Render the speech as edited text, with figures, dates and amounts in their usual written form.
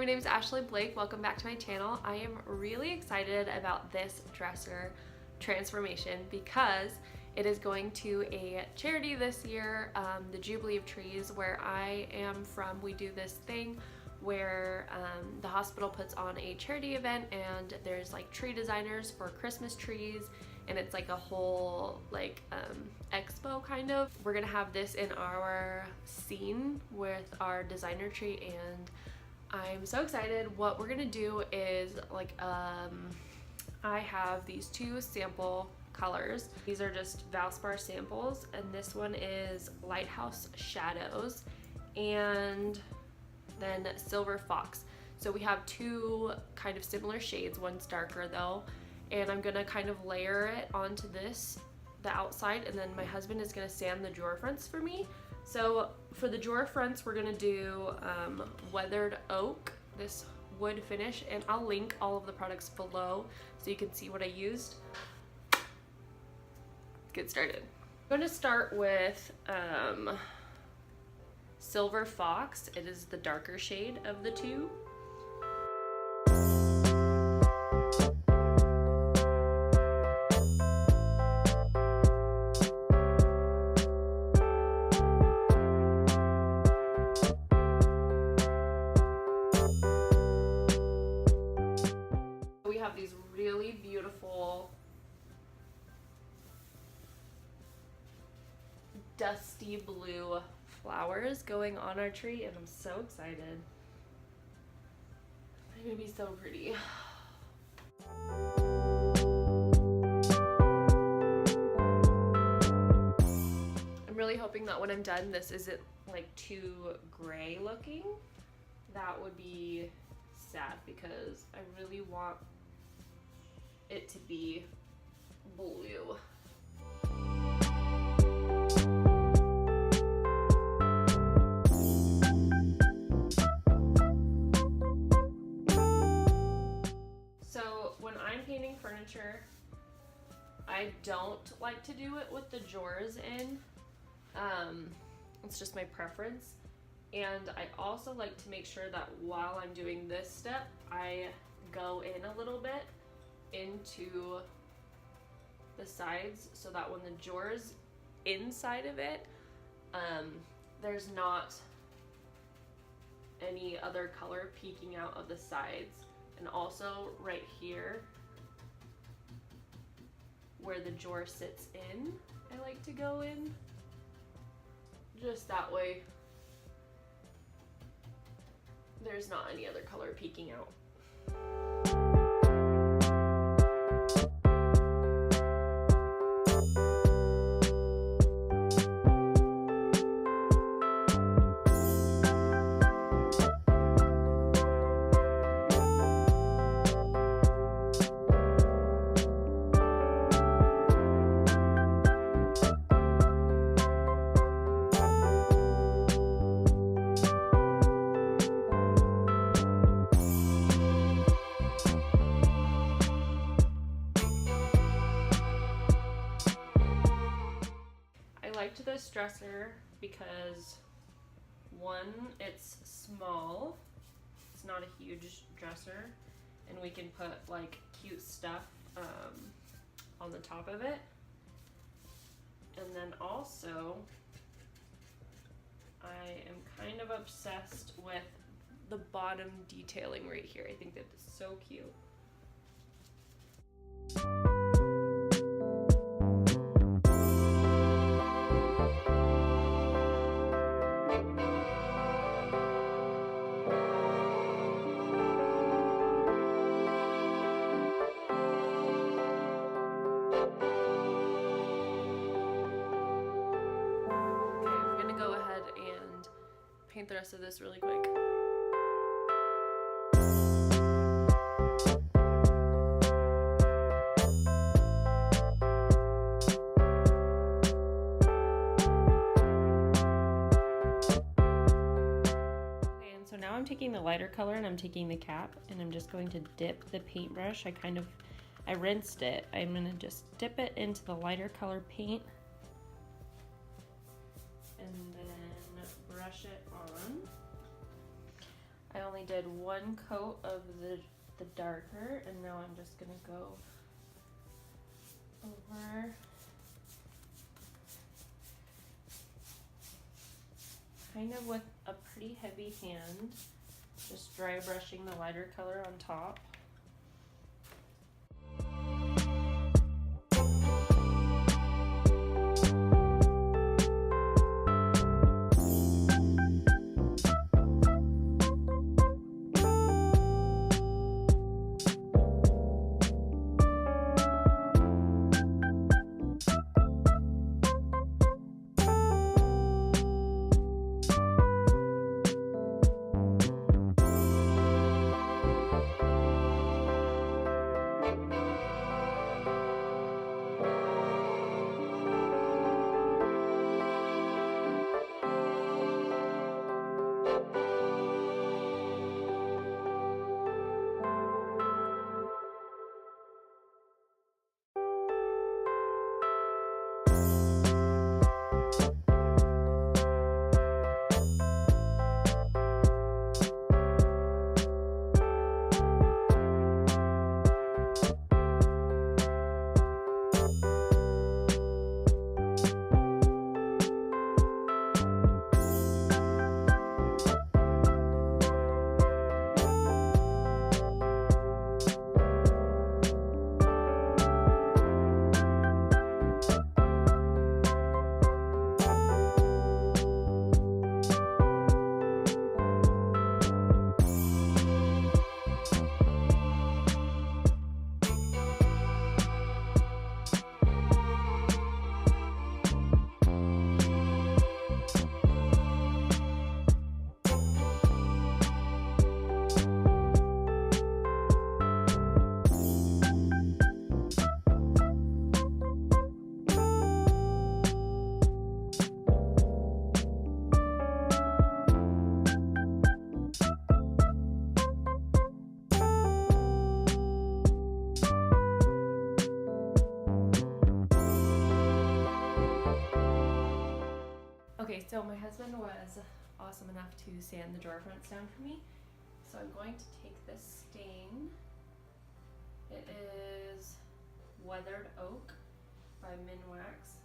my name is Ashley Blake. Welcome back to my channel. I am really excited about this dresser transformation because it is going to a charity this year, the Jubilee of Trees. Where I am from, we do this thing where the hospital puts on a charity event, and there's like tree designers for Christmas trees, and it's like a whole like expo kind of. We're gonna have this in our scene with our designer tree, and I'm so excited. What we're gonna do is like I have these two sample colors. These are just Valspar samples, and this one is Lighthouse Shadows and then Silver Fox. So we have two kind of similar shades. One's darker though, and I'm gonna kind of layer it onto the outside, and then my husband is gonna sand the drawer fronts for me. So for the drawer fronts, we're gonna do weathered oak, this wood finish, and I'll link all of the products below so you can see what I used. Let's get started. I'm gonna start with Silver Fox. It is the darker shade of the two. We have these really beautiful dusty blue flowers going on our tree, and I'm so excited. They're gonna be so pretty. I'm really hoping that when I'm done, this isn't like too gray looking. That would be sad because I really want it to be blue. So when I'm painting furniture, I don't like to do it with the drawers in. It's just my preference. And I also like to make sure that while I'm doing this step, I go in a little bit into the sides so that when the drawer's inside of it, there's not any other color peeking out of the sides. And also right here where the drawer sits in, I like to go in just that way there's not any other color peeking out. I liked this dresser because one, it's small, it's not a huge dresser, and we can put like cute stuff on the top of it. And then also I am kind of obsessed with the bottom detailing right here. I think that it's so cute. Paint the rest of this really quick. Okay, and so now I'm taking the lighter color and I'm taking the cap, and I'm just going to dip the paintbrush. I rinsed it. I'm gonna just dip it into the lighter color paint and then brush it on. I only did one coat of the darker, and now I'm just gonna go over kind of with a pretty heavy hand, just dry brushing the lighter color on top. Okay, so my husband was awesome enough to sand the drawer fronts down for me. So I'm going to take this stain. It is Weathered Oak by Minwax.